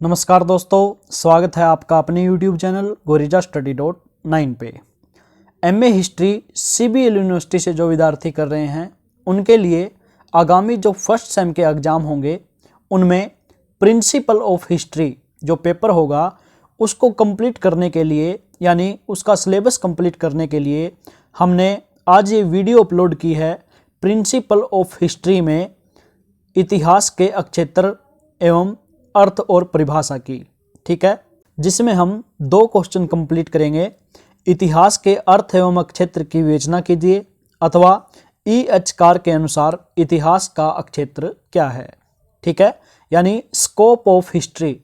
नमस्कार दोस्तों, स्वागत है आपका अपने YouTube चैनल गोरिजा Study.9 पे। MA हिस्ट्री CBL यूनिवर्सिटी से जो विद्यार्थी कर रहे हैं उनके लिए आगामी जो फर्स्ट सेम के एग्ज़ाम होंगे उनमें प्रिंसिपल ऑफ हिस्ट्री जो पेपर होगा उसको कंप्लीट करने के लिए, यानी उसका सिलेबस कंप्लीट करने के लिए हमने आज ये वीडियो अपलोड की है। प्रिंसिपल ऑफ हिस्ट्री में इतिहास के अक्षेत्र एवं अर्थ और परिभाषा की, ठीक है, जिसमें हम 2 क्वेश्चन कंप्लीट करेंगे। इतिहास के अर्थ एवं अक्षेत्र की विवेचना कीजिए, अथवा EH कार के अनुसार इतिहास का अक्षेत्र क्या है, ठीक है, यानी स्कोप ऑफ हिस्ट्री।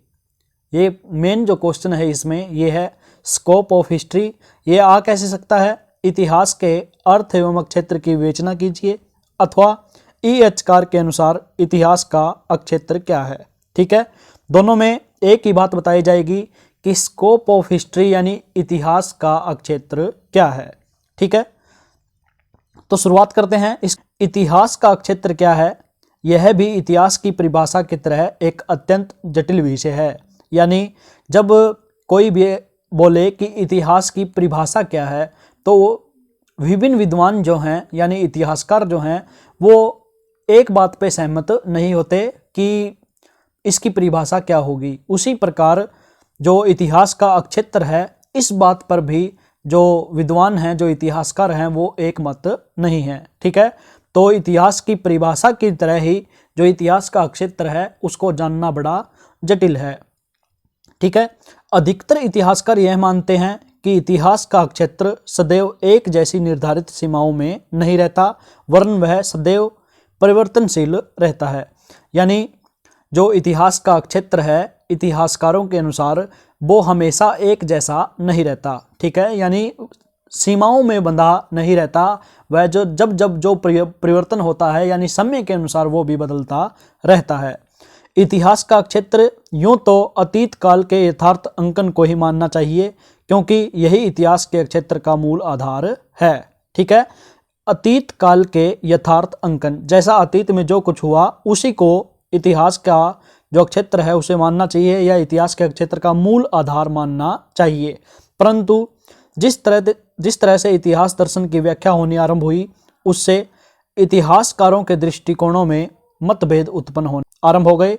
ये मेन जो क्वेश्चन है इसमें ये है स्कोप ऑफ हिस्ट्री। ये आ कैसे सकता है? इतिहास के अर्थ एवं अक्षेत्र की विवेचना कीजिए, अथवा EH कार के अनुसार इतिहास का अक्षेत्र क्या है, ठीक है। दोनों में एक ही बात बताई जाएगी कि स्कोप ऑफ हिस्ट्री यानी इतिहास का अक्षेत्र क्या है, ठीक है। तो शुरुआत करते हैं। इस इतिहास का अक्षेत्र क्या है? यह भी इतिहास की परिभाषा की तरह एक अत्यंत जटिल विषय है। यानी जब कोई भी बोले कि इतिहास की परिभाषा क्या है तो विभिन्न विद्वान जो हैं यानी इतिहासकार जो हैं वो एक बात पे सहमत नहीं होते कि इसकी परिभाषा क्या होगी। उसी प्रकार जो इतिहास का अक्षेत्र है इस बात पर भी जो विद्वान हैं, जो इतिहासकार हैं, वो एक मत नहीं है, ठीक है। तो इतिहास की परिभाषा की तरह ही जो इतिहास का अक्षेत्र है उसको जानना बड़ा जटिल है, ठीक है। अधिकतर इतिहासकार यह मानते हैं कि इतिहास का अक्षेत्र सदैव एक जैसी निर्धारित सीमाओं में नहीं रहता, वरन वह सदैव परिवर्तनशील रहता है। यानी जो इतिहास का अक्षेत्र है इतिहासकारों के अनुसार वो हमेशा एक जैसा नहीं रहता, ठीक है, यानी सीमाओं में बंधा नहीं रहता। वह जो जब परिवर्तन होता है यानी समय के अनुसार वो भी बदलता रहता है। इतिहास का क्षेत्र यूं तो अतीत काल के यथार्थ अंकन को ही मानना चाहिए, क्योंकि यही इतिहास के क्षेत्र का मूल आधार है, ठीक है। अतीत काल के यथार्थ अंकन, जैसा अतीत में जो कुछ हुआ उसी को इतिहास का जो क्षेत्र है उसे मानना चाहिए, या इतिहास के क्षेत्र का मूल आधार मानना चाहिए। परंतु जिस तरह से इतिहास दर्शन की व्याख्या होनी आरंभ हुई उससे इतिहासकारों के दृष्टिकोणों में मतभेद उत्पन्न होने आरंभ हो गए,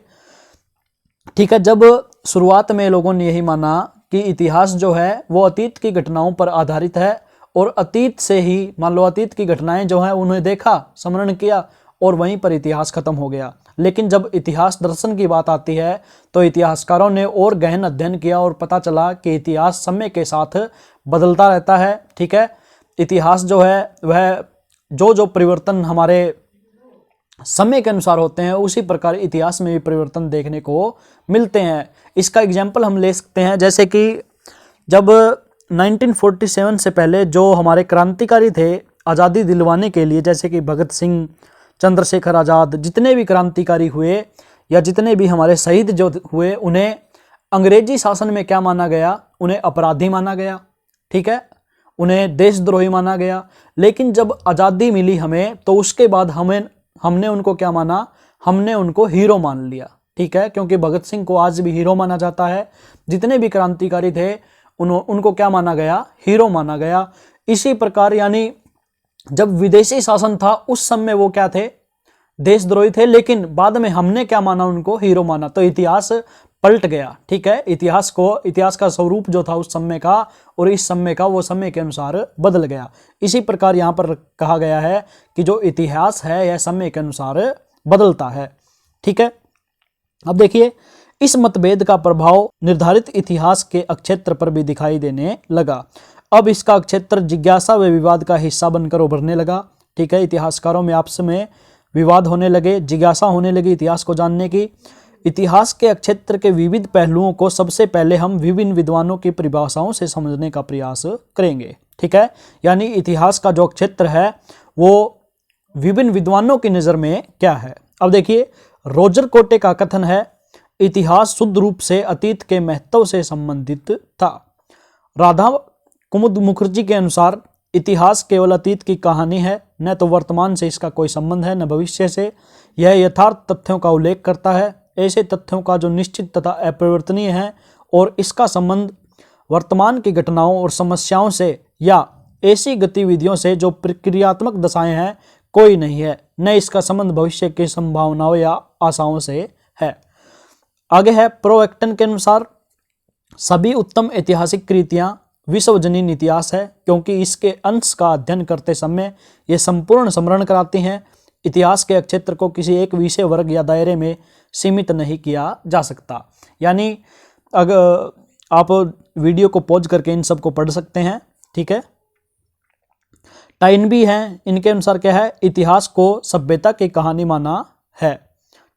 ठीक है। जब शुरुआत में लोगों ने यही माना कि इतिहास जो है वो अतीत की घटनाओं पर आधारित है और अतीत से ही मान लो अतीत की घटनाएं जो हैं उन्हें देखा, स्मरण किया और वहीं पर इतिहास खत्म हो गया। लेकिन जब इतिहास दर्शन की बात आती है तो इतिहासकारों ने और गहन अध्ययन किया और पता चला कि इतिहास समय के साथ बदलता रहता है, ठीक है। इतिहास जो है वह जो परिवर्तन हमारे समय के अनुसार होते हैं उसी प्रकार इतिहास में भी परिवर्तन देखने को मिलते हैं। इसका एग्जाम्पल हम ले सकते हैं, जैसे कि जब 1947 से पहले जो हमारे क्रांतिकारी थे आज़ादी दिलवाने के लिए, जैसे कि भगत सिंह, चंद्रशेखर आज़ाद, जितने भी क्रांतिकारी हुए या जितने भी हमारे शहीद जो हुए उन्हें अंग्रेजी शासन में क्या माना गया? उन्हें अपराधी माना गया, ठीक है, उन्हें देशद्रोही माना गया। लेकिन जब आज़ादी मिली हमें तो उसके बाद हमने उनको क्या माना? हमने उनको हीरो मान लिया, ठीक है, क्योंकि भगत सिंह को आज भी हीरो माना जाता है। जितने भी क्रांतिकारी थे उनको क्या माना गया? हीरो माना गया। इसी प्रकार यानी जब विदेशी शासन था उस समय वो क्या थे? देशद्रोही थे, लेकिन बाद में हमने क्या माना? उनको हीरो माना। तो इतिहास पलट गया, ठीक है। इतिहास का स्वरूप जो था उस समय का और इस समय का वो समय के अनुसार बदल गया। इसी प्रकार यहाँ पर कहा गया है कि जो इतिहास है यह समय के अनुसार बदलता है, ठीक है। अब देखिए इस मतभेद का प्रभाव निर्धारित इतिहास के अक्षेत्र पर भी दिखाई देने लगा। अब इसका अक्षेत्र जिज्ञासा व विवाद का हिस्सा बनकर उभरने लगा, ठीक है। इतिहासकारों में आपस में विवाद होने लगे, जिज्ञासा होने लगी इतिहास को जानने की। इतिहास के अक्षेत्र के विविध पहलुओं को सबसे पहले हम विभिन्न विद्वानों की परिभाषाओं से समझने का प्रयास करेंगे, ठीक है। यानी इतिहास का जो क्षेत्र है वो विभिन्न विद्वानों की नज़र में क्या है। अब देखिए रोजर कोटे का कथन है, इतिहास शुद्ध रूप से अतीत के महत्व से संबंधित था। राधा कुमुद मुखर्जी के अनुसार इतिहास केवल अतीत की कहानी है, न तो वर्तमान से इसका कोई संबंध है न भविष्य से। यह यथार्थ तथ्यों का उल्लेख करता है ऐसे तथ्यों का जो निश्चित तथा अपरिवर्तनीय है और इसका संबंध वर्तमान की घटनाओं और समस्याओं से या ऐसी गतिविधियों से जो प्रक्रियात्मक दशाएं हैं कोई नहीं है, न इसका संबंध भविष्य की संभावनाओं या आशाओं से है। आगे है प्रो-एक्टन के अनुसार सभी उत्तम ऐतिहासिक कृतियां विश्वजनीन इतिहास है, क्योंकि इसके अंश का अध्ययन करते समय ये संपूर्ण स्मरण कराती हैं। इतिहास के क्षेत्र को किसी एक विषय वर्ग या दायरे में सीमित नहीं किया जा सकता। यानी अगर आप वीडियो को पॉज करके इन सब को पढ़ सकते हैं, ठीक है। टाइन भी हैं, इनके अनुसार क्या है, इतिहास को सभ्यता की कहानी माना है,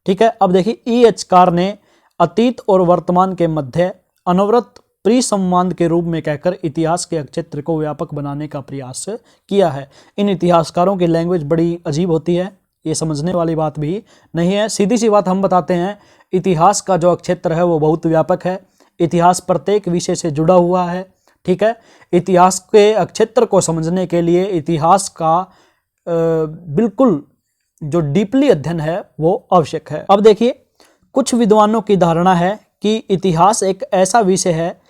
ठीक है। अब देखिए E.H. कार ने अतीत और वर्तमान के मध्य अनवरत प्रिसंवाद के रूप में कहकर इतिहास के क्षेत्र को व्यापक बनाने का प्रयास किया है। इन इतिहासकारों की लैंग्वेज बड़ी अजीब होती है, ये समझने वाली बात भी नहीं है। सीधी सी बात हम बताते हैं, इतिहास का जो क्षेत्र है वो बहुत व्यापक है। इतिहास प्रत्येक विषय से जुड़ा हुआ है, ठीक है। इतिहास के क्षेत्र को समझने के लिए इतिहास का बिल्कुल जो डीपली अध्ययन है वो आवश्यक है। अब देखिए कुछ विद्वानों की धारणा है कि इतिहास एक ऐसा विषय है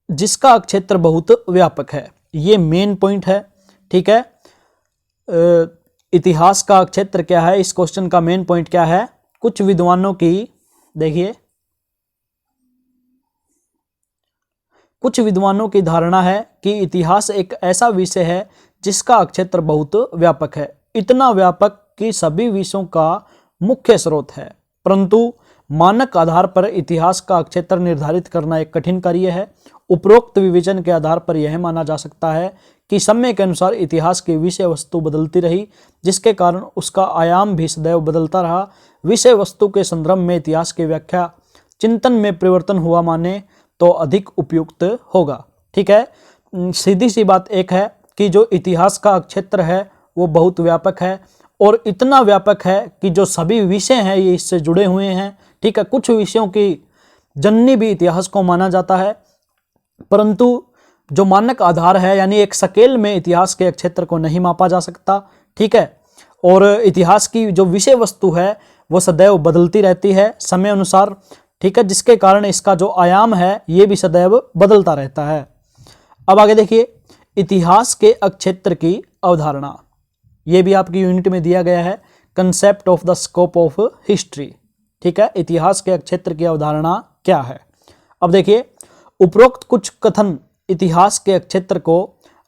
जिसका क्षेत्र बहुत व्यापक है। ये मेन पॉइंट है, ठीक है। इतिहास का क्षेत्र क्या है, इस क्वेश्चन का मेन पॉइंट क्या है। कुछ विद्वानों की, देखिए कुछ विद्वानों की धारणा है कि इतिहास एक ऐसा विषय है जिसका क्षेत्र बहुत व्यापक है, इतना व्यापक कि सभी विषयों का मुख्य स्रोत है, परंतु मानक आधार पर इतिहास का क्षेत्र निर्धारित करना एक कठिन कार्य है। उपरोक्त विवेचन के आधार पर यह माना जा सकता है कि समय के अनुसार इतिहास की विषय वस्तु बदलती रही, जिसके कारण उसका आयाम भी सदैव बदलता रहा। विषय वस्तु के संदर्भ में इतिहास की व्याख्या चिंतन में परिवर्तन हुआ माने तो अधिक उपयुक्त होगा, ठीक है। सीधी सी बात एक है कि जो इतिहास का क्षेत्र है वो बहुत व्यापक है और इतना व्यापक है कि जो सभी विषय हैं ये इससे जुड़े हुए हैं, ठीक है। कुछ विषयों की जननी भी इतिहास को माना जाता है, परंतु जो मानक आधार है यानी एक स्केल में इतिहास के क्षेत्र को नहीं मापा जा सकता, ठीक है। और इतिहास की जो विषय वस्तु है वो सदैव बदलती रहती है समय अनुसार, ठीक है, जिसके कारण इसका जो आयाम है ये भी सदैव बदलता रहता है। अब आगे देखिए इतिहास के क्षेत्र की अवधारणा, ये भी आपकी यूनिट में दिया गया है, concept of the scope of history, ठीक है। इतिहास के क्षेत्र की अवधारणा क्या है। अब देखिए उपरोक्त कुछ कथन इतिहास के क्षेत्र को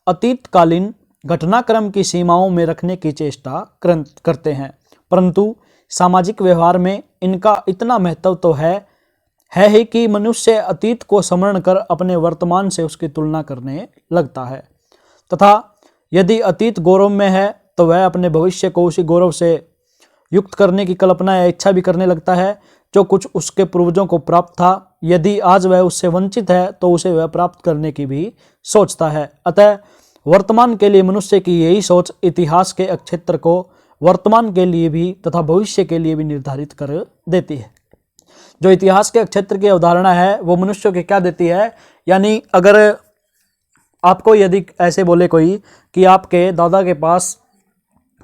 अतीतकालीन घटनाक्रम की सीमाओं में रखने की चेष्टा करते हैं, परंतु सामाजिक व्यवहार में इनका इतना महत्व तो है ही कि मनुष्य अतीत को स्मरण कर अपने वर्तमान से उसकी तुलना करने लगता है, तथा यदि अतीत गौरव में है तो वह अपने भविष्य को उसी गौरव से युक्त करने की कल्पना या इच्छा भी करने लगता है जो कुछ उसके पूर्वजों को प्राप्त था। यदि आज वह उससे वंचित है तो उसे वह प्राप्त करने की भी सोचता है। अतः वर्तमान के लिए मनुष्य की यही सोच इतिहास के क्षेत्र को वर्तमान के लिए भी तथा भविष्य के लिए भी निर्धारित कर देती है। जो इतिहास के क्षेत्र की अवधारणा है वो मनुष्य की क्या देती है, यानी अगर आपको यदि ऐसे बोले कोई कि आपके दादा के पास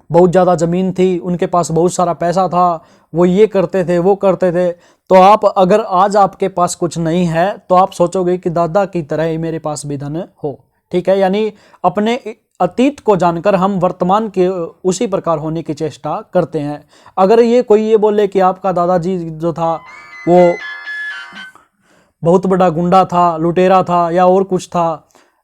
बहुत ज़्यादा ज़मीन थी, उनके पास बहुत सारा पैसा था, वो ये करते थे वो करते थे, तो आप अगर आज आपके पास कुछ नहीं है तो आप सोचोगे कि दादा की तरह ही मेरे पास भी धन हो, ठीक है। यानी अपने अतीत को जानकर हम वर्तमान के उसी प्रकार होने की चेष्टा करते हैं। अगर ये कोई ये बोले कि आपका दादाजी जो था वो बहुत बड़ा गुंडा था, लुटेरा था या और कुछ था,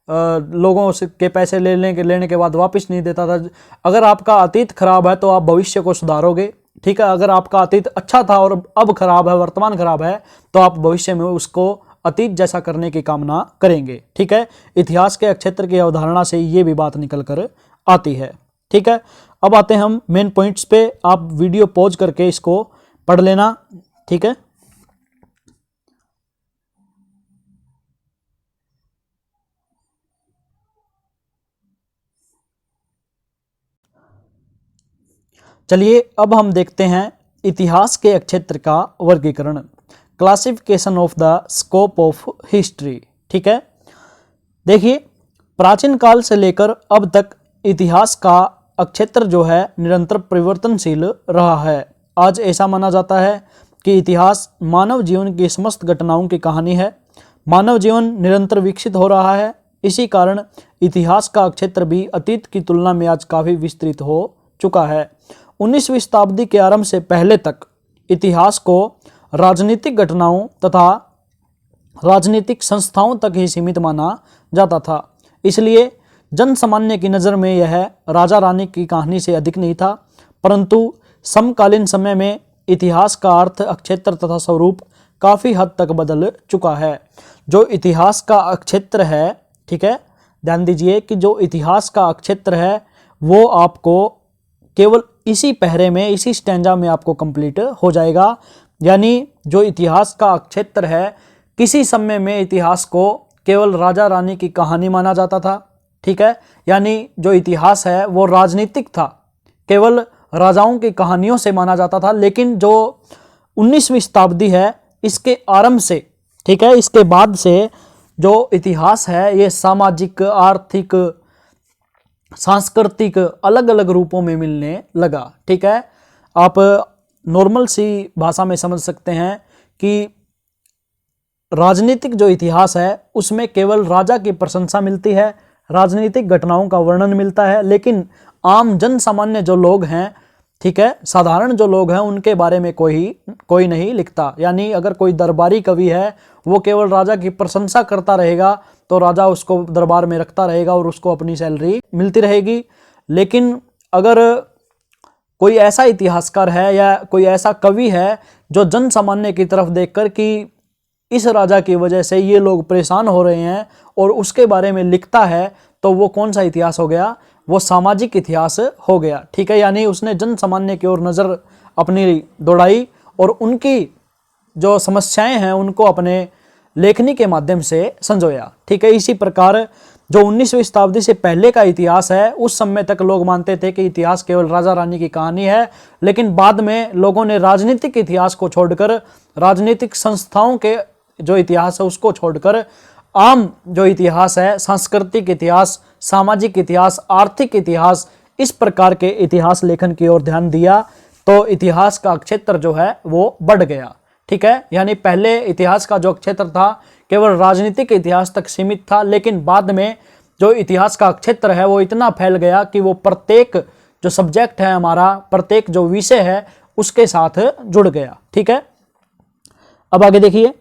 लोगों से के पैसे लेने के बाद वापस नहीं देता था, अगर आपका अतीत खराब है तो आप भविष्य को सुधारोगे, ठीक है। अगर आपका अतीत अच्छा था और अब खराब है, वर्तमान खराब है, तो आप भविष्य में उसको अतीत जैसा करने की कामना करेंगे, ठीक है। इतिहास के क्षेत्र की अवधारणा से ये भी बात निकल कर आती है, ठीक है। अब आते हैं हम मेन पॉइंट्स पे, आप वीडियो पॉज करके इसको पढ़ लेना, ठीक है। चलिए अब हम देखते हैं इतिहास के क्षेत्र का वर्गीकरण, classification of the scope of history, ठीक है। देखिए प्राचीन काल से लेकर अब तक इतिहास का क्षेत्र जो है निरंतर परिवर्तनशील रहा है। आज ऐसा माना जाता है कि इतिहास मानव जीवन की समस्त घटनाओं की कहानी है। मानव जीवन निरंतर विकसित हो रहा है, इसी कारण इतिहास का क्षेत्र भी अतीत की तुलना में आज काफ़ी विस्तृत हो चुका है। 19वीं शताब्दी के आरंभ से पहले तक इतिहास को राजनीतिक घटनाओं तथा राजनीतिक संस्थाओं तक ही सीमित माना जाता था। इसलिए जन सामान्य की नज़र में यह राजा रानी की कहानी से अधिक नहीं था, परंतु समकालीन समय में इतिहास का अर्थ, क्षेत्र तथा स्वरूप काफ़ी हद तक बदल चुका है। जो इतिहास का क्षेत्र है, ठीक है, ध्यान दीजिए कि जो इतिहास का क्षेत्र है वो आपको केवल इसी पहरे में, इसी स्टैंजा में आपको कंप्लीट हो जाएगा। यानी जो इतिहास का क्षेत्र है, किसी समय में इतिहास को केवल राजा रानी की कहानी माना जाता था, ठीक है, यानी जो इतिहास है वो राजनीतिक था, केवल राजाओं की कहानियों से माना जाता था। लेकिन जो 19वीं शताब्दी है, इसके आरंभ से, ठीक है, इसके बाद से जो इतिहास है ये सामाजिक, आर्थिक, सांस्कृतिक अलग अलग रूपों में मिलने लगा। ठीक है, आप नॉर्मल सी भाषा में समझ सकते हैं कि राजनीतिक जो इतिहास है उसमें केवल राजा की प्रशंसा मिलती है, राजनीतिक घटनाओं का वर्णन मिलता है, लेकिन आम जन सामान्य जो लोग हैं, ठीक है, साधारण जो लोग हैं, उनके बारे में कोई नहीं लिखता। यानी अगर कोई दरबारी कवि है वो केवल राजा की प्रशंसा करता रहेगा तो राजा उसको दरबार में रखता रहेगा और उसको अपनी सैलरी मिलती रहेगी। लेकिन अगर कोई ऐसा इतिहासकार है या कोई ऐसा कवि है जो जन सामान्य की तरफ देखकर कि इस राजा की वजह से ये लोग परेशान हो रहे हैं और उसके बारे में लिखता है, तो वो कौन सा इतिहास हो गया? वो सामाजिक इतिहास हो गया। ठीक है, यानी उसने जन सामान्य की ओर नज़र अपनी दौड़ाई और उनकी जो समस्याएं हैं उनको अपने लेखनी के माध्यम से संजोया। ठीक है, इसी प्रकार जो 19वीं शताब्दी से पहले का इतिहास है, उस समय तक लोग मानते थे कि इतिहास केवल राजा रानी की कहानी है, लेकिन बाद में लोगों ने राजनीतिक इतिहास को छोड़कर, राजनीतिक संस्थाओं के जो इतिहास है उसको छोड़कर आम जो इतिहास है, सांस्कृतिक इतिहास, सामाजिक इतिहास, आर्थिक इतिहास, इस प्रकार के इतिहास लेखन की ओर ध्यान दिया, तो इतिहास का क्षेत्र जो है वो बढ़ गया। ठीक है, यानी पहले इतिहास का जो क्षेत्र था केवल राजनीतिक इतिहास तक सीमित था, लेकिन बाद में जो इतिहास का क्षेत्र है वो इतना फैल गया कि वो प्रत्येक जो सब्जेक्ट है हमारा, प्रत्येक जो विषय है उसके साथ जुड़ गया। ठीक है, अब आगे देखिए,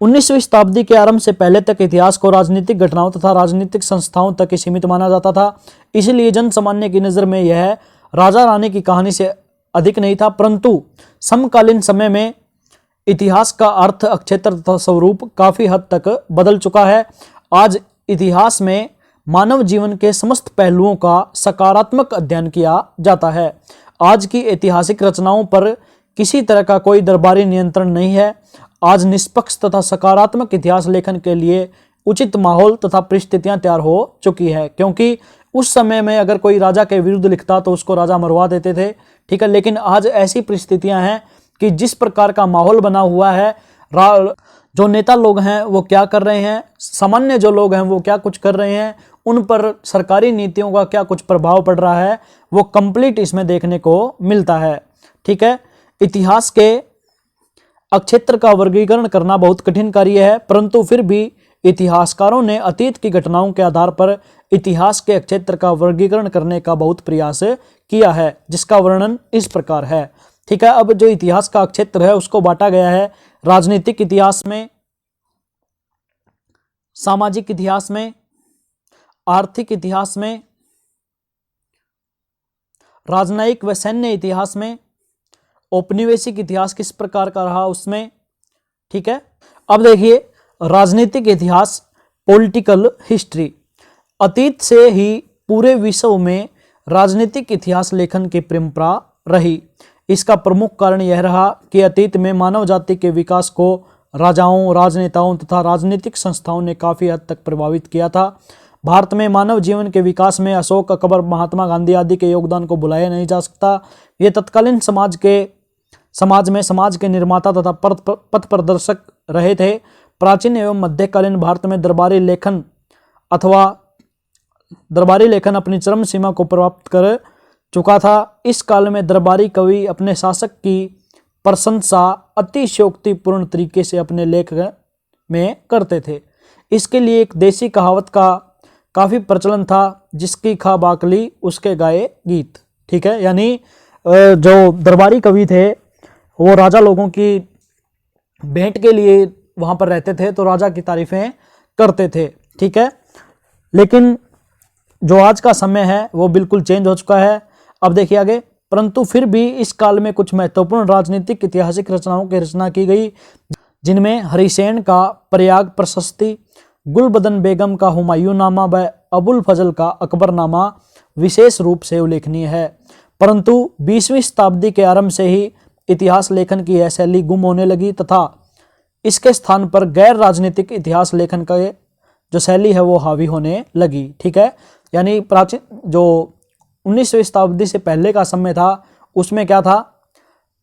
19वीं शताब्दी के आरंभ से पहले तक इतिहास को राजनीतिक घटनाओं तथा राजनीतिक संस्थाओं तक ही सीमित माना जाता था। इसलिए जन सामान्य की नज़र में यह राजा रानी की कहानी से अधिक नहीं था, परंतु समकालीन समय में इतिहास का अर्थ, क्षेत्र तथा स्वरूप काफ़ी हद तक बदल चुका है। आज इतिहास में मानव जीवन के समस्त पहलुओं का सकारात्मक अध्ययन किया जाता है। आज की ऐतिहासिक रचनाओं पर किसी तरह का कोई दरबारी नियंत्रण नहीं है। आज निष्पक्ष तथा सकारात्मक इतिहास लेखन के लिए उचित माहौल तथा परिस्थितियां तैयार हो चुकी है, क्योंकि उस समय में अगर कोई राजा के विरुद्ध लिखता तो उसको राजा मरवा देते थे। ठीक है, लेकिन आज ऐसी परिस्थितियां हैं कि जिस प्रकार का माहौल बना हुआ है, जो नेता लोग हैं वो क्या कर रहे हैं, सामान्य जो लोग हैं वो क्या कुछ कर रहे हैं, उन पर सरकारी नीतियों का क्या कुछ प्रभाव पड़ रहा है, वो कंप्लीट इसमें देखने को मिलता है। ठीक है, इतिहास के क्षेत्र का वर्गीकरण करना बहुत कठिन कार्य है, परंतु फिर भी इतिहासकारों ने अतीत की घटनाओं के आधार पर इतिहास के क्षेत्र का वर्गीकरण करने का बहुत प्रयास किया है, जिसका वर्णन इस प्रकार है। ठीक है, अब जो इतिहास का क्षेत्र है उसको बांटा गया है राजनीतिक इतिहास में, सामाजिक इतिहास में, आर्थिक इतिहास में, राजनयिक व सैन्य इतिहास में, औपनिवेशिक इतिहास किस प्रकार का रहा उसमें। ठीक है, अब देखिए राजनीतिक इतिहास, पॉलिटिकल हिस्ट्री। अतीत से ही पूरे विश्व में राजनीतिक इतिहास लेखन की परंपरा रही। इसका प्रमुख कारण यह रहा कि अतीत में मानव जाति के विकास को राजाओं, राजनेताओं तथा राजनीतिक संस्थाओं ने काफ़ी हद तक प्रभावित किया था। भारत में मानव जीवन के विकास में अशोक, अकबर, महात्मा गांधी आदि के योगदान को भुलाया नहीं जा सकता। ये तत्कालीन समाज के निर्माता तथा पथ प्रदर्शक रहे थे। प्राचीन एवं मध्यकालीन भारत में दरबारी लेखन अपनी चरम सीमा को प्राप्त कर चुका था। इस काल में दरबारी कवि अपने शासक की प्रशंसा अतिशयोक्तिपूर्ण तरीके से अपने लेख में करते थे। इसके लिए एक देसी कहावत का काफ़ी प्रचलन था, जिसकी खा बाकली उसके गाए गीत। ठीक है, यानी जो दरबारी कवि थे वो राजा लोगों की भेंट के लिए वहाँ पर रहते थे, तो राजा की तारीफें करते थे। ठीक है, लेकिन जो आज का समय है वो बिल्कुल चेंज हो चुका है। अब देखिए आगे। परंतु फिर भी इस काल में कुछ महत्वपूर्ण राजनीतिक ऐतिहासिक रचनाओं की रचना की गई, जिनमें हरिसेन का प्रयाग प्रशस्ति, गुलबदन बेगम का हुमायूं नामा व अबुल फजल का अकबरनामा विशेष रूप से उल्लेखनीय है। परंतु 20वीं शताब्दी के आरंभ से ही इतिहास लेखन की यह शैली गुम होने लगी तथा इसके स्थान पर गैर राजनीतिक इतिहास लेखन का जो शैली है वो हावी होने लगी। ठीक है, यानी प्राचीन जो 19वीं शताब्दी से पहले का समय था उसमें क्या था,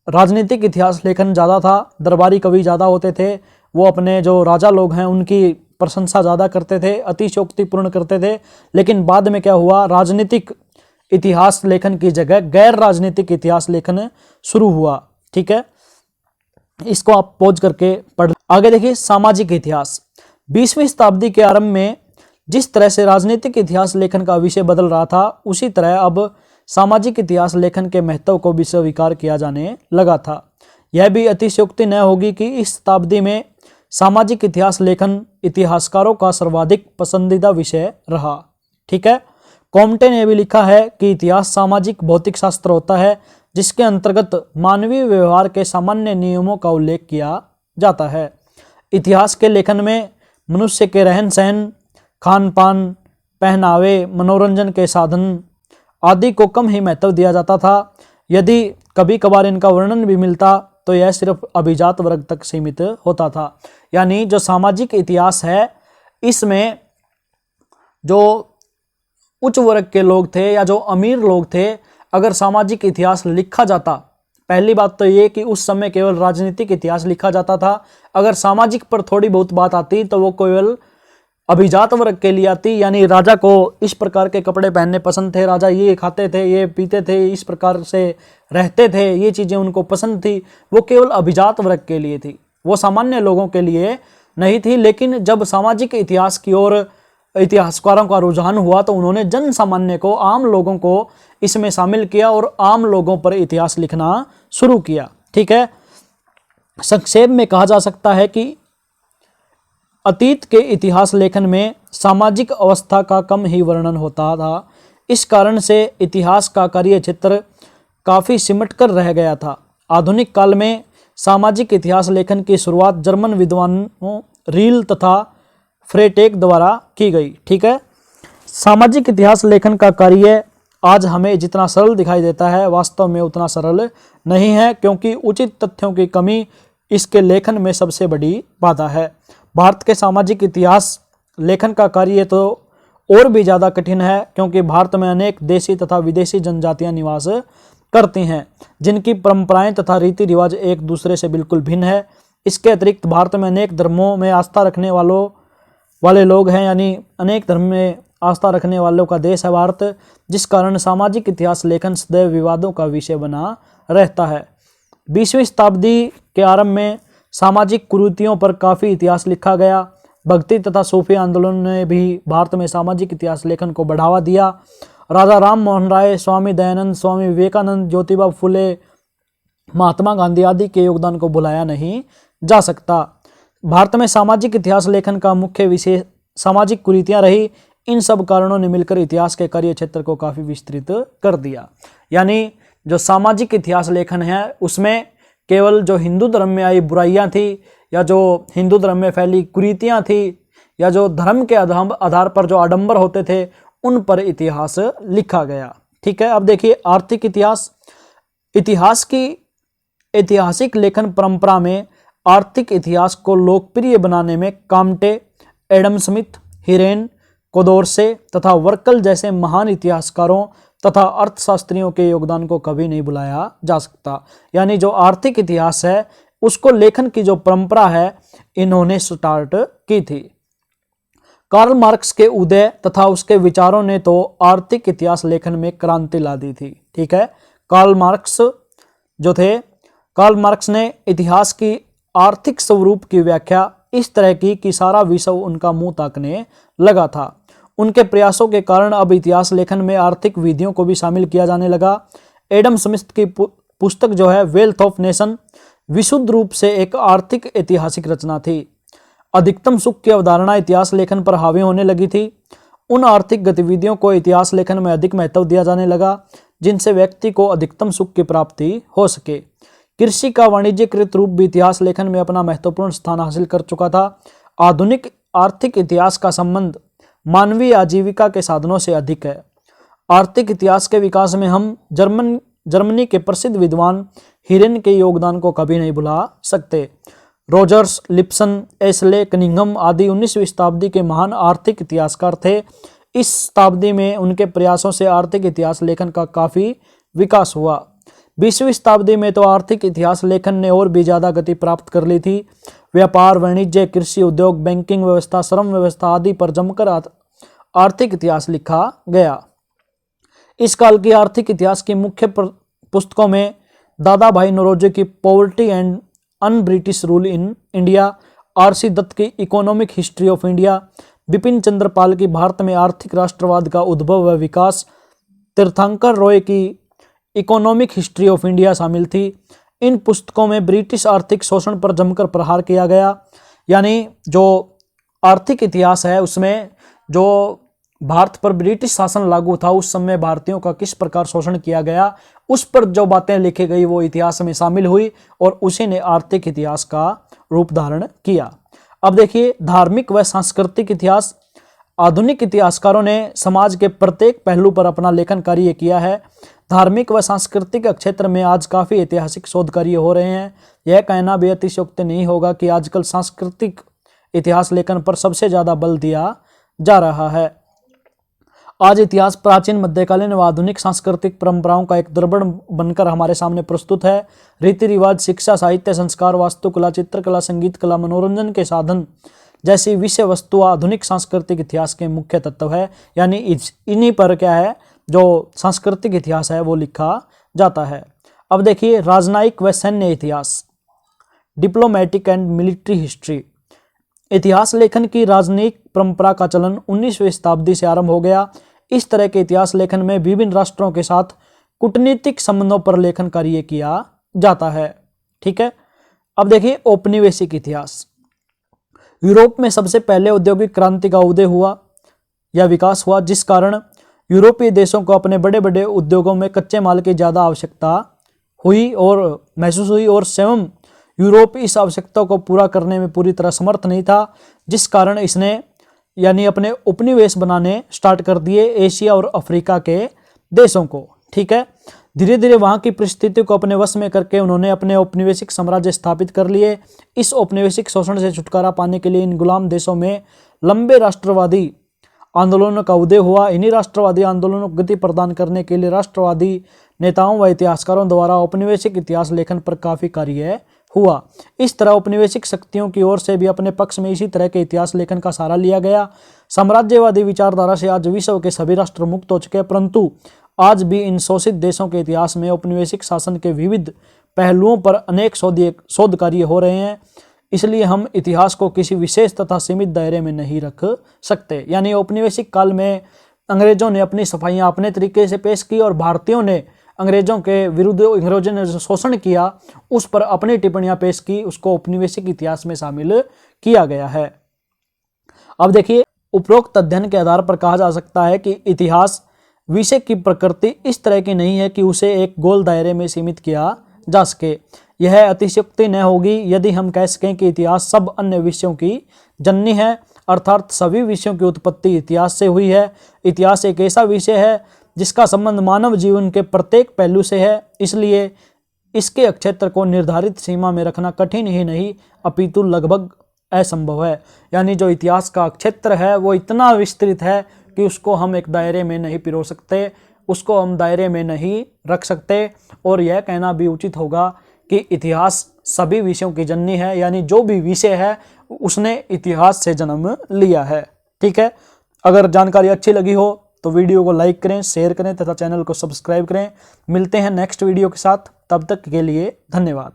राजनीतिक इतिहास लेखन ज़्यादा था, दरबारी कवि ज़्यादा होते थे, वो अपने जो राजा लोग हैं उनकी प्रशंसा ज़्यादा करते थे, अतिशयोक्तिपूर्ण करते थे। लेकिन बाद में क्या हुआ, राजनीतिक इतिहास लेखन की जगह गैर राजनीतिक इतिहास लेखन शुरू हुआ। ठीक है, इसको आप पॉज करके पढ़। आगे देखिए, सामाजिक इतिहास। 20वीं शताब्दी के आरंभ में जिस तरह से राजनीतिक इतिहास लेखन का विषय बदल रहा था, उसी तरह अब सामाजिक इतिहास लेखन के महत्व को भी स्वीकार किया जाने लगा था। यह भी अतिशयोक्ति न होगी कि इस शताब्दी में सामाजिक इतिहास लेखन इतिहासकारों का सर्वाधिक पसंदीदा विषय रहा। ठीक है, कॉम्टे ने भी लिखा है कि इतिहास सामाजिक भौतिक शास्त्र होता है, जिसके अंतर्गत मानवीय व्यवहार के सामान्य नियमों का उल्लेख किया जाता है। इतिहास के लेखन में मनुष्य के रहन सहन, खान पान, पहनावे, मनोरंजन के साधन आदि को कम ही महत्व दिया जाता था। यदि कभी कभार इनका वर्णन भी मिलता तो यह सिर्फ अभिजात वर्ग तक सीमित होता था। यानी जो सामाजिक इतिहास है, इसमें जो उच्च वर्ग के लोग थे या जो अमीर लोग थे, अगर सामाजिक इतिहास लिखा जाता, पहली बात तो ये कि उस समय केवल राजनीतिक इतिहास लिखा जाता था। अगर सामाजिक पर थोड़ी बहुत बात आती तो वो केवल अभिजात वर्ग के लिए आती, यानी राजा को इस प्रकार के कपड़े पहनने पसंद थे, राजा ये खाते थे, ये पीते थे, इस प्रकार से रहते थे, ये चीज़ें उनको पसंद थी, वो केवल अभिजात वर्ग के लिए थी, वो सामान्य लोगों के लिए नहीं थी। लेकिन जब सामाजिक इतिहास की ओर इतिहासकारों का रुझान हुआ तो उन्होंने जन सामान्य को, आम लोगों को इसमें शामिल किया और आम लोगों पर इतिहास लिखना शुरू किया। ठीक है, संक्षेप में कहा जा सकता है कि अतीत के इतिहास लेखन में सामाजिक अवस्था का कम ही वर्णन होता था। इस कारण से इतिहास का कार्य क्षेत्र काफ़ी सिमट कर रह गया था। आधुनिक काल में सामाजिक इतिहास लेखन की शुरुआत जर्मन विद्वानों रील तथा फ्रेटेक द्वारा की गई। ठीक है, सामाजिक इतिहास लेखन का कार्य आज हमें जितना सरल दिखाई देता है, वास्तव में उतना सरल नहीं है, क्योंकि उचित तथ्यों की कमी इसके लेखन में सबसे बड़ी बाधा है। भारत के सामाजिक इतिहास लेखन का कार्य तो और भी ज़्यादा कठिन है, क्योंकि भारत में अनेक देशी तथा विदेशी जनजातियां निवास करती हैं, जिनकी परंपराएं तथा रीति रिवाज एक दूसरे से बिल्कुल भिन्न है। इसके अतिरिक्त भारत में अनेक धर्मों में आस्था रखने वाले लोग हैं, यानी अनेक धर्म में आस्था रखने वालों का देश है भारत, जिस कारण सामाजिक इतिहास लेखन सदैव विवादों का विषय बना रहता है। 20वीं शताब्दी के आरंभ में सामाजिक कुरीतियों पर काफ़ी इतिहास लिखा गया। भक्ति तथा सूफी आंदोलन ने भी भारत में सामाजिक इतिहास लेखन को बढ़ावा दिया। राजा राम मोहन राय, स्वामी दयानंद, स्वामी विवेकानंद, ज्योतिबा फुले, महात्मा गांधी आदि के योगदान को भुलाया नहीं जा सकता। भारत में सामाजिक इतिहास लेखन का मुख्य विषय सामाजिक कुरीतियाँ रही। इन सब कारणों ने मिलकर इतिहास के कार्य क्षेत्र को काफ़ी विस्तृत कर दिया। यानी जो सामाजिक इतिहास लेखन है उसमें केवल जो हिंदू धर्म में आई बुराइयां थी, या जो हिंदू धर्म में फैली कुरीतियां थी, या जो धर्म के आधार पर जो आडंबर होते थे, उन पर इतिहास लिखा गया। ठीक है, अब देखिए आर्थिक इतिहास। इतिहास की ऐतिहासिक लेखन परंपरा में आर्थिक इतिहास को लोकप्रिय बनाने में काम्टे, एडम स्मिथ, हिरेन, कोदोरसे तथा वर्कल जैसे महान इतिहासकारों तथा अर्थशास्त्रियों के योगदान को कभी नहीं भुलाया जा सकता। यानी जो आर्थिक इतिहास है उसको लेखन की जो परंपरा है इन्होंने स्टार्ट की थी। कार्ल मार्क्स के उदय तथा उसके विचारों ने तो आर्थिक इतिहास लेखन में क्रांति ला दी थी। ठीक है, कार्ल मार्क्स ने इतिहास की आर्थिक स्वरूप की व्याख्या इस तरह की कि सारा विश्व उनका मुंह ताकने लगा था। उनके प्रयासों के कारण अब इतिहास लेखन में आर्थिक विधियों को भी शामिल किया जाने लगा। एडम स्मिथ की पुस्तक जो है वेल्थ ऑफ नेशन विशुद्ध रूप से एक आर्थिक ऐतिहासिक रचना थी। अधिकतम सुख की अवधारणा इतिहास लेखन पर हावी होने लगी थी। उन आर्थिक गतिविधियों को इतिहास लेखन में अधिक महत्व दिया जाने लगा जिनसे व्यक्ति को अधिकतम सुख की प्राप्ति हो सके। कृषि का वाणिज्यकृत रूप भी इतिहास लेखन में अपना महत्वपूर्ण स्थान हासिल कर चुका था। आधुनिक आर्थिक इतिहास का संबंध मानवीय आजीविका के साधनों से अधिक है। आर्थिक इतिहास के विकास में हम जर्मनी के प्रसिद्ध विद्वान हिरेन के योगदान को कभी नहीं भुला सकते। रोजर्स, लिप्सन, एस्ले, कनिंघम आदि 19वीं शताब्दी के महान आर्थिक इतिहासकार थे। इस शताब्दी में उनके प्रयासों से आर्थिक इतिहास लेखन का काफी विकास हुआ। 20वीं शताब्दी में तो आर्थिक इतिहास लेखन ने और भी ज्यादा गति प्राप्त कर ली थी। व्यापार, वाणिज्य, कृषि, उद्योग, बैंकिंग व्यवस्था, श्रम व्यवस्था आदि पर जमकर आर्थिक इतिहास लिखा गया। इस काल की आर्थिक इतिहास की मुख्य पुस्तकों में दादा भाई नौरोजी की poverty and un British rule in India, R C. Dutt की economic history of India, Bipin Chandra Pal की भारत में आर्थिक राष्ट्रवाद का उद्भव व विकास, तीर्थंकर रॉय की इकोनॉमिक हिस्ट्री ऑफ इंडिया शामिल थी। इन पुस्तकों में ब्रिटिश आर्थिक शोषण पर जमकर प्रहार किया गया। यानी जो आर्थिक इतिहास है उसमें जो भारत पर ब्रिटिश शासन लागू था उस समय भारतीयों का किस प्रकार शोषण किया गया उस पर जो बातें लिखी गई वो इतिहास में शामिल हुई और उसी ने आर्थिक इतिहास का रूप धारण किया। अब देखिए धार्मिक व सांस्कृतिक इतिहास। आधुनिक इतिहासकारों ने समाज के प्रत्येक पहलू पर अपना लेखन कार्य किया है। धार्मिक व सांस्कृतिक क्षेत्र में आज काफी ऐतिहासिक शोध कार्य हो रहे हैं। यह कहना भी अतिशयोक्ति नहीं होगा कि आजकल सांस्कृतिक इतिहास लेखन पर सबसे ज्यादा बल दिया जा रहा है। आज इतिहास प्राचीन, मध्यकालीन व आधुनिक सांस्कृतिक परंपराओं का एक दर्पण बनकर हमारे सामने प्रस्तुत है। रीति रिवाज, शिक्षा, साहित्य, संस्कार, वास्तुकला, चित्रकला, संगीत कला, मनोरंजन के साधन जैसी विषय वस्तु आधुनिक सांस्कृतिक इतिहास के मुख्य तत्व है। यानी इन्हीं पर क्या है जो सांस्कृतिक इतिहास है वो लिखा जाता है। अब देखिए राजनयिक व सैन्य इतिहास, डिप्लोमेटिक एंड मिलिट्री हिस्ट्री। इतिहास लेखन की राजनयिक परंपरा का चलन 19वीं शताब्दी से आरंभ हो गया। इस तरह के इतिहास लेखन में विभिन्न राष्ट्रों के साथ कूटनीतिक संबंधों पर लेखन कार्य किया जाता है। ठीक है, अब देखिए औपनिवेशिक इतिहास। यूरोप में सबसे पहले औद्योगिक क्रांति का उदय हुआ या विकास हुआ, जिस कारण यूरोपीय देशों को अपने बड़े बड़े उद्योगों में कच्चे माल की ज़्यादा आवश्यकता हुई और महसूस हुई और स्वयं यूरोप इस आवश्यकता को पूरा करने में पूरी तरह समर्थ नहीं था, जिस कारण इसने यानी अपने उपनिवेश बनाने स्टार्ट कर दिए एशिया और अफ्रीका के देशों को। ठीक है, धीरे धीरे वहाँ की परिस्थिति को अपने वश में करके उन्होंने अपने औपनिवेशिक साम्राज्य स्थापित कर लिए। इस औपनिवेशिक शोषण से छुटकारा पाने के लिए इन गुलाम देशों में लंबे राष्ट्रवादी आंदोलनों का उदय हुआ। इन्हीं राष्ट्रवादी आंदोलनों को गति प्रदान करने के लिए राष्ट्रवादी नेताओं व इतिहासकारों द्वारा औपनिवेशिक इतिहास लेखन पर काफी कार्य हुआ। इस तरह औपनिवेशिक शक्तियों की ओर से भी अपने पक्ष में इसी तरह के इतिहास लेखन का सहारा लिया गया। साम्राज्यवादी विचारधारा से आज विश्व के सभी राष्ट्र मुक्त हो चुके हैं, परंतु आज भी इन शोषित देशों के इतिहास में औपनिवेशिक शासन के विविध पहलुओं पर अनेक शोध कार्य हो रहे हैं। इसलिए हम इतिहास को किसी विशेष तथा सीमित दायरे में नहीं रख सकते। यानी औपनिवेशिक काल में अंग्रेजों ने अपनी सफाइयां अपने तरीके से पेश की और भारतीयों ने अंग्रेजों के विरुद्ध अंग्रेजों ने जो शोषण किया उस पर अपनी टिप्पणियां पेश की, उसको औपनिवेशिक इतिहास में शामिल किया गया है। अब देखिए उपरोक्त अध्ययन के आधार पर कहा जा सकता है कि इतिहास विषय की प्रकृति इस तरह की नहीं है कि उसे एक गोल दायरे में सीमित किया जा सके। यह अतिशयोक्ति न होगी यदि हम कह सकें कि इतिहास सब अन्य विषयों की जननी है, अर्थात सभी विषयों की उत्पत्ति इतिहास से हुई है। इतिहास एक ऐसा विषय है जिसका संबंध मानव जीवन के प्रत्येक पहलू से है, इसलिए इसके क्षेत्र को निर्धारित सीमा में रखना कठिन ही नहीं अपितु लगभग असंभव है। यानी जो इतिहास का क्षेत्र है वो इतना विस्तृत है कि उसको हम एक दायरे में नहीं पिरो सकते, उसको हम दायरे में नहीं रख सकते। और यह कहना भी उचित होगा कि इतिहास सभी विषयों की जननी है, यानी जो भी विषय है उसने इतिहास से जन्म लिया है। ठीक है, अगर जानकारी अच्छी लगी हो तो वीडियो को लाइक करें, शेयर करें तथा चैनल को सब्सक्राइब करें। मिलते हैं नेक्स्ट वीडियो के साथ, तब तक के लिए धन्यवाद।